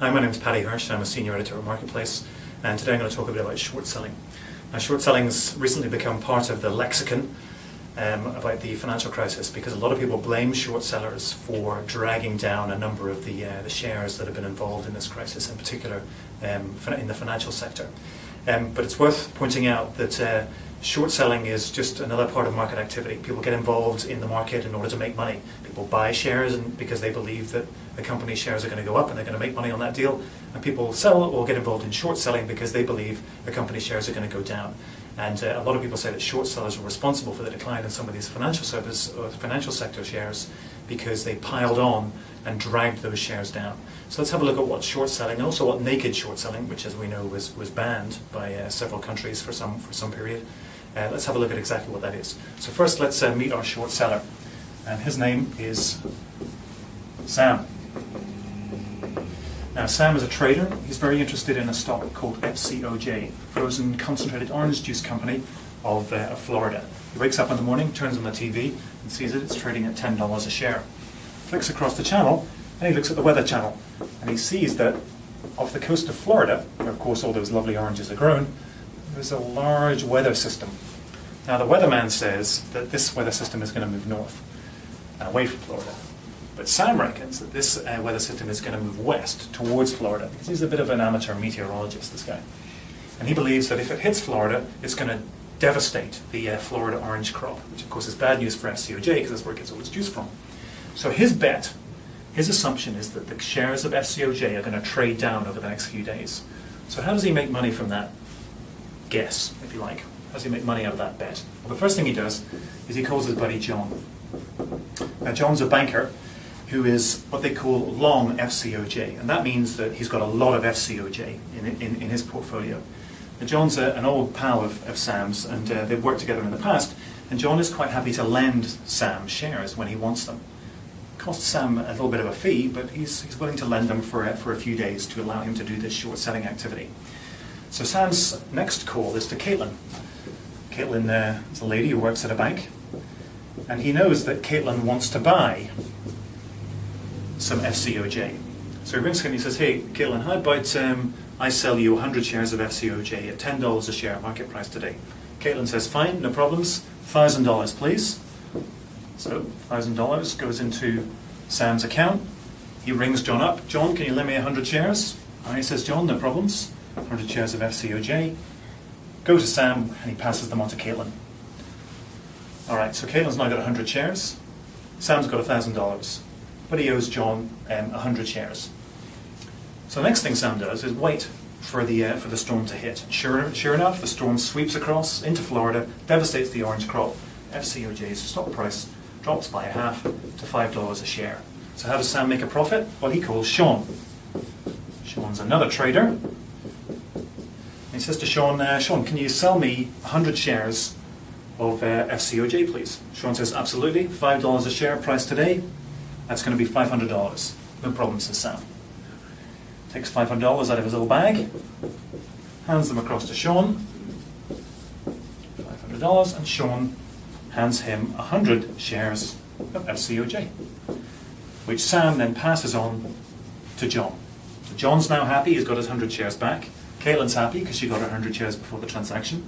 Hi, my name is Paddy Hirsch. I'm a Senior Editor at Marketplace, and today I'm going to talk a bit about short selling. Now, short selling's recently become part of the lexicon about the financial crisis, because a lot of people blame short sellers for dragging down a number of the shares that have been involved in this crisis, in particular in the financial sector. But it's worth pointing out that short selling is just another part of market activity. People get involved in the market in order to make money. People buy shares because they believe that the company's shares are going to go up and they're going to make money on that deal. And people sell or get involved in short selling because they believe the company's shares are going to go down. And a lot of people say that short sellers are responsible for the decline in some of these financial sector shares because they piled on and dragged those shares down. So let's have a look at what short selling, and also what naked short selling, which as we know was banned by several countries for some period. Let's have a look at exactly what that is. So first let's meet our short seller, and his name is Sam. Now, Sam is a trader. He's very interested in a stock called FCOJ, Frozen Concentrated Orange Juice Company of Florida. He wakes up in the morning, turns on the TV, and sees that it's trading at $10 a share. Flicks across the channel, and he looks at the Weather Channel, and he sees that off the coast of Florida, where of course all those lovely oranges are grown, there's a large weather system. Now, the weatherman says that this weather system is going to move north and away from Florida. But Sam reckons that this weather system is going to move west towards Florida, because he's a bit of an amateur meteorologist, this guy. And he believes that if it hits Florida, it's going to devastate the Florida orange crop, which of course is bad news for FCOJ, because that's where it gets all its juice from. So his bet, his assumption is that the shares of FCOJ are going to trade down over the next few days. So how does he make money from that guess, if you like? How does he make money out of that bet? Well, the first thing he does is he calls his buddy John. Now, John's a banker who is what they call long FCOJ, and that means that he's got a lot of FCOJ in his portfolio. Now, John's an old pal of Sam's, and they've worked together in the past, and John is quite happy to lend Sam shares when he wants them. It costs Sam a little bit of a fee, but he's willing to lend them for a few days to allow him to do this short selling activity. So Sam's next call is to Caitlin. Caitlin is a lady who works at a bank, and he knows that Caitlin wants to buy some FCOJ. So he rings her and he says, "Hey, Caitlin, how about I sell you 100 shares of FCOJ at $10 a share market price today?" Caitlin says, "Fine, no problems. $1,000, please." So $1,000 goes into Sam's account. He rings John up. "John, can you lend me 100 shares?" And he says, "John, no problems. 100 shares of FCOJ." Go to Sam, and he passes them on to Caitlin. All right, so Caitlin's now got 100 shares. Sam's got $1,000. But he owes John 100 shares. So the next thing Sam does is wait for the storm to hit. Sure enough, the storm sweeps across into Florida, devastates the orange crop. FCOJ's stock price drops by half to $5 a share. So how does Sam make a profit? Well, he calls Sean. Sean's another trader. And he says to Sean, "Sean, can you sell me 100 shares of FCOJ, please?" Sean says, "Absolutely, $5 a share, price today. That's going to be $500. No problem," says Sam. Takes $500 out of his little bag, hands them across to Sean. $500, and Sean hands him 100 shares of FCOJ, which Sam then passes on to John. So John's now happy, he's got his 100 shares back. Caitlin's happy because she got her 100 shares before the transaction.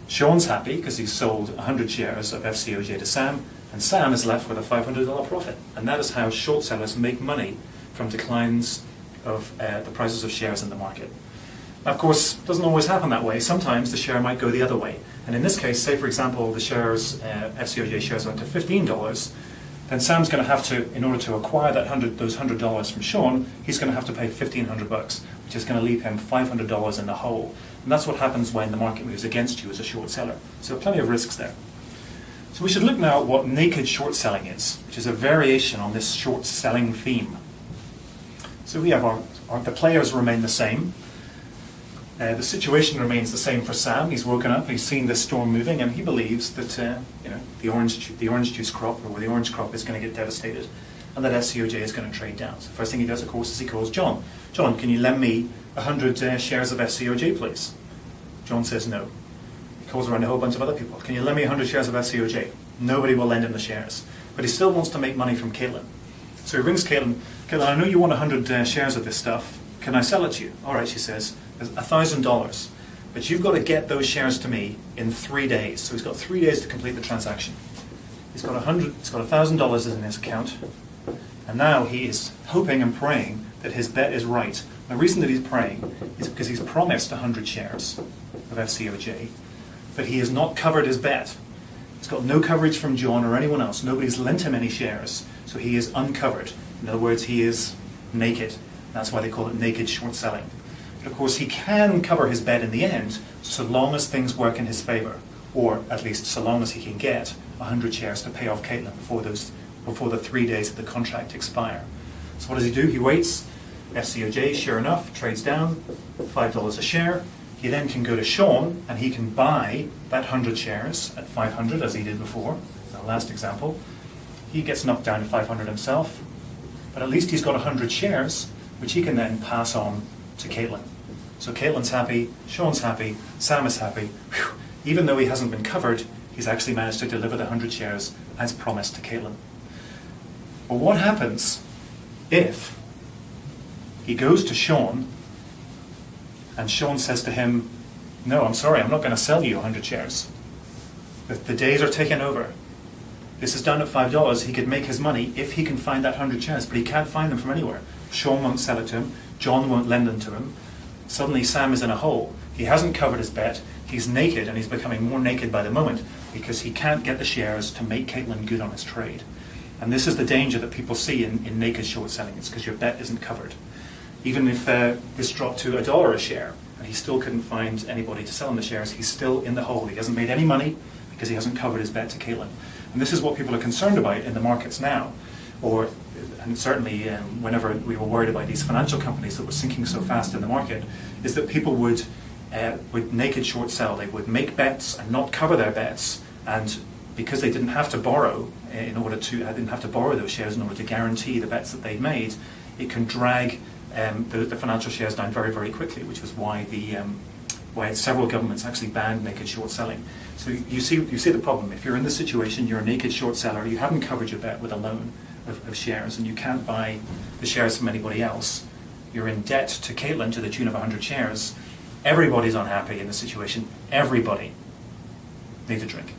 Sean's happy because he's sold 100 shares of FCOJ to Sam, and Sam is left with a $500 profit. And that is how short sellers make money from declines of the prices of shares in the market. Now, of course, it doesn't always happen that way. Sometimes the share might go the other way. And in this case, say for example, the shares, FCOJ shares went to $15, then Sam's going to have to, in order to acquire those $100 from Sean, he's going to have to pay $1,500, which is going to leave him $500 in the hole. And that's what happens when the market moves against you as a short seller. So plenty of risks there. So we should look now at what naked short selling is, which is a variation on this short selling theme. So we have the players remain the same. The situation remains the same for Sam. He's woken up, he's seen this storm moving, and he believes that the orange juice crop, or the orange crop, is going to get devastated, and that FCOJ is going to trade down. So first thing he does, of course, is he calls John. "John, can you lend me 100 shares of FCOJ, please?" John says no. He calls around a whole bunch of other people. "Can you lend me 100 shares of FCOJ?" Nobody will lend him the shares. But he still wants to make money from Caitlin. So he rings Caitlin. "Caitlin, I know you want 100 shares of this stuff. can I sell it to you? All right, she says, $1,000. But you've got to get those shares to me in 3 days. So he's got 3 days to complete the transaction. He's got $1,000 in his account, and now he is hoping and praying that his bet is right. The reason that he's praying is because he's promised 100 shares of FCOJ, but he has not covered his bet. He's got no coverage from John or anyone else. Nobody's lent him any shares, so he is uncovered. In other words, he is naked. That's why they call it naked short selling. But of course, he can cover his bet in the end, so long as things work in his favor, or at least so long as he can get 100 shares to pay off Caitlin before the 3 days of the contract expire. So what does he do? He waits. FCOJ, sure enough, trades down, $5 a share. He then can go to Sean and he can buy that 100 shares at 500 as he did before, the last example. He gets knocked down to 500 himself, but at least he's got 100 shares which he can then pass on to Caitlin. So Caitlin's happy, Sean's happy, Sam is happy. Whew. Even though he hasn't been covered, he's actually managed to deliver the 100 shares as promised to Caitlin. But what happens if he goes to Sean and Sean says to him, no, I'm sorry, I'm not going to sell you 100 shares. The days are taking over. This is down at $5. He could make his money if he can find that 100 shares, but he can't find them from anywhere. Sean won't sell it to him. John won't lend them to him. Suddenly Sam is in a hole. He hasn't covered his bet. He's naked, and he's becoming more naked by the moment because he can't get the shares to make Caitlin good on his trade. And this is the danger that people see in naked short selling. It's because your bet isn't covered. Even if this dropped to $1 a share and he still couldn't find anybody to sell him the shares, he's still in the hole. He hasn't made any money because he hasn't covered his bet to Caitlin. And this is what people are concerned about in the markets now. And certainly whenever we were worried about these financial companies that were sinking so fast in the market, is that people would naked short sell. They would make bets and not cover their bets, and because they didn't have to borrow didn't have to borrow those shares in order to guarantee the bets that they'd made, it can drag the financial shares down very, very quickly, which was why why several governments actually banned naked short selling. So you see the problem. If you're in this situation, you're a naked short seller, you haven't covered your bet with a loan of shares, and you can't buy the shares from anybody else. You're in debt to Caitlin to the tune of 100 shares. Everybody's unhappy in this situation. Everybody needs a drink.